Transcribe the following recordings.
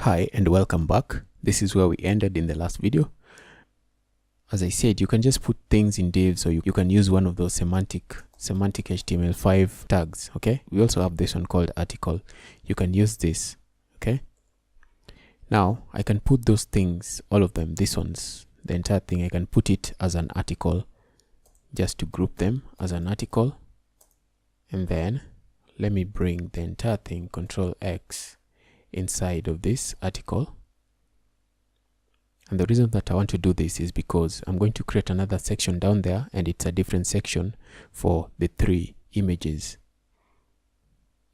Hi and welcome back. This is where we ended in the last video. As I said, you can just put things in divs, or you can use one of those semantic HTML5 tags. Okay, we also have this one called article. You can use this. Okay, now I can put those things, all of them, these ones, the entire thing, I can put it as an article, just to group them as an article. And then let me bring the entire thing, Control X, inside of this article. And the reason that I want to do this is because I'm going to create another section down there, and it's a different section for the 3 images.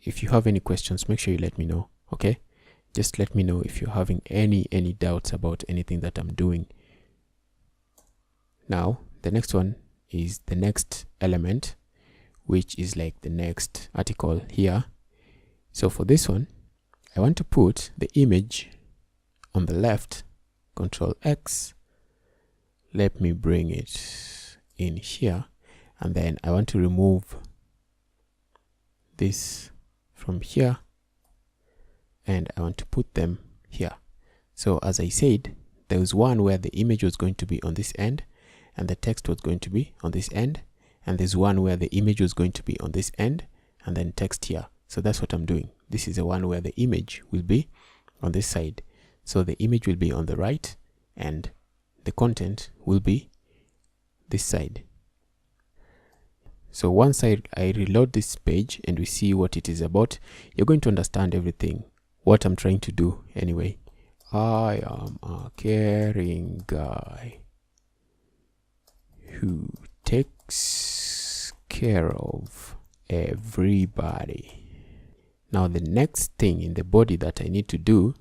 If you have any questions, make sure you let me know. Okay, just let me know if you're having any doubts about anything that I'm doing. Now the next one is the next element, which is like the next article here. So for this one, I want to put the image on the left, Control X. Let me bring it in here, and then I want to remove this from here, and I want to put them here. So as I said, there was one where the image was going to be on this end and the text was going to be on this end, and there's one where the image was going to be on this end and then text here. So that's what I'm doing. This is the one where the image will be on this side. So the image will be on the right and the content will be this side. So once I reload this page and we see what it is about, you're going to understand everything, what I'm trying to do anyway. I am a caring guy who takes care of everybody. Now the next thing in the body that I need to do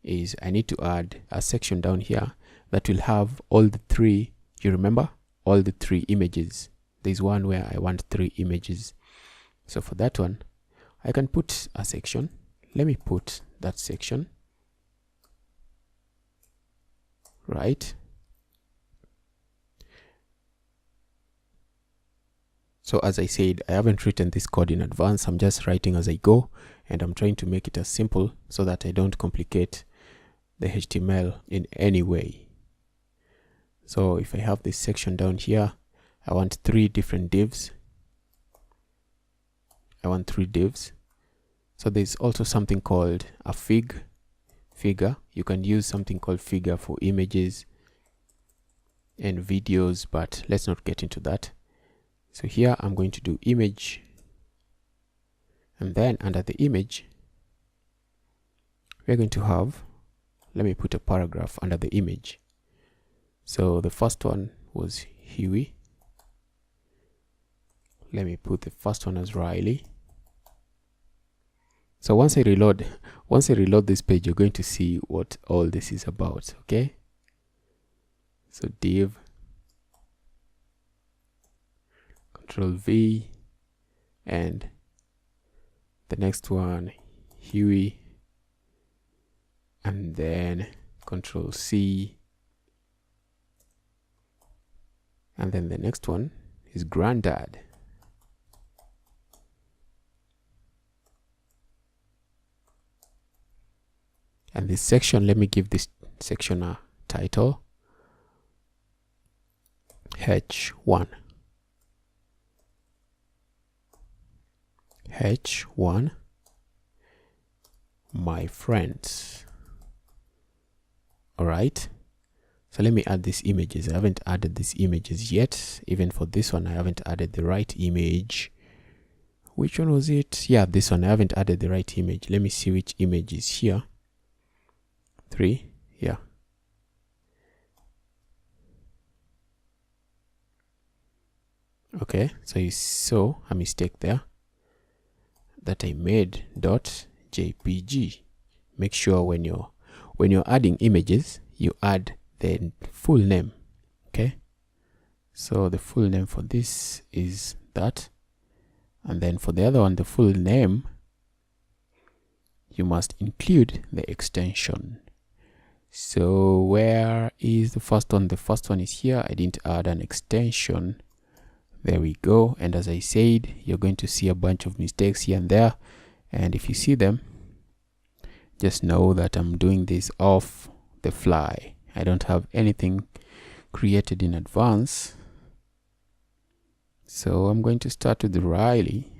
is I need to add a section down here that will have all the 3, you remember, all the 3 images. There's one where I want 3 images. So for that one, I can put a section. Let me put that section right. So as I said, I haven't written this code in advance. I'm just writing as I go, and I'm trying to make it as simple so that I don't complicate the HTML in any way. So if I have this section down here, I want 3 different divs. I want 3 divs. So there's also something called a figure. You can use something called figure for images and videos, but let's not get into that. So here I'm going to do image, and then under the image we're going to have, let me put a paragraph under the image. So the first one was Huey. Let me put the first one as Riley. So once I reload this page, you're going to see what all this is about. Okay, so div, Control V, and the next one Huey, and then Control C, and then the next one is Granddad. And this section, let me give this section a title, H1. H1, my friends. All right, so let me add these images. I haven't added these images yet. Even for this one, I haven't added the right image. Which one was it? Yeah, this one. I haven't added the right image. Let me see which image is here. 3, yeah. Okay, so you saw a mistake there that I made .jpg. Make sure when you're adding images, you add the full name. Okay, so the full name for this is that, and then for the other one, the full name, you must include the extension. So where is the first one? The first one is here. I didn't add an extension. There we go. And as I said, you're going to see a bunch of mistakes here and there, and if you see them, Just know that I'm doing this off the fly. I don't have anything created in advance. So I'm going to start with the Riley.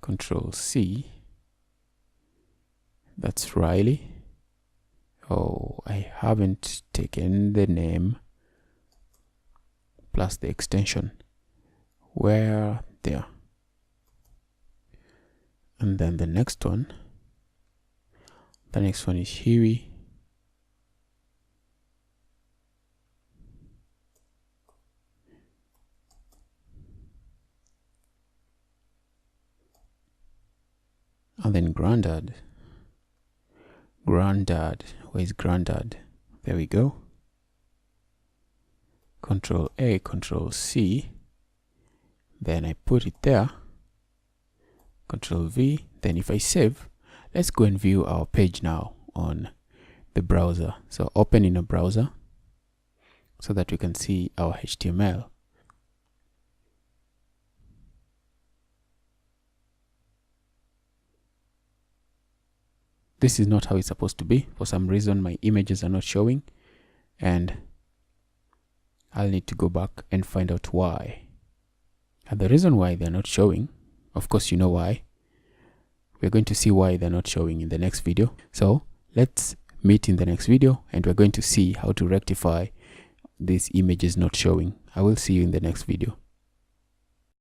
Control C. That's Riley. Oh, I haven't taken the name plus the extension. Where? There. And then the next one is Huey. And then Grandad. Grandad, where is Grandad? There we go. Control A, Control C. Then I put it there. Control V. Then if I save, let's go and view our page now on the browser. So open in a browser so that we can see our HTML. This is not how it's supposed to be. For some reason, my images are not showing, and I'll need to go back and find out why. And the reason why they're not showing, of course, you know why. We're going to see why they're not showing in the next video. So let's meet in the next video, and we're going to see how to rectify these images not showing. I will see you in the next video.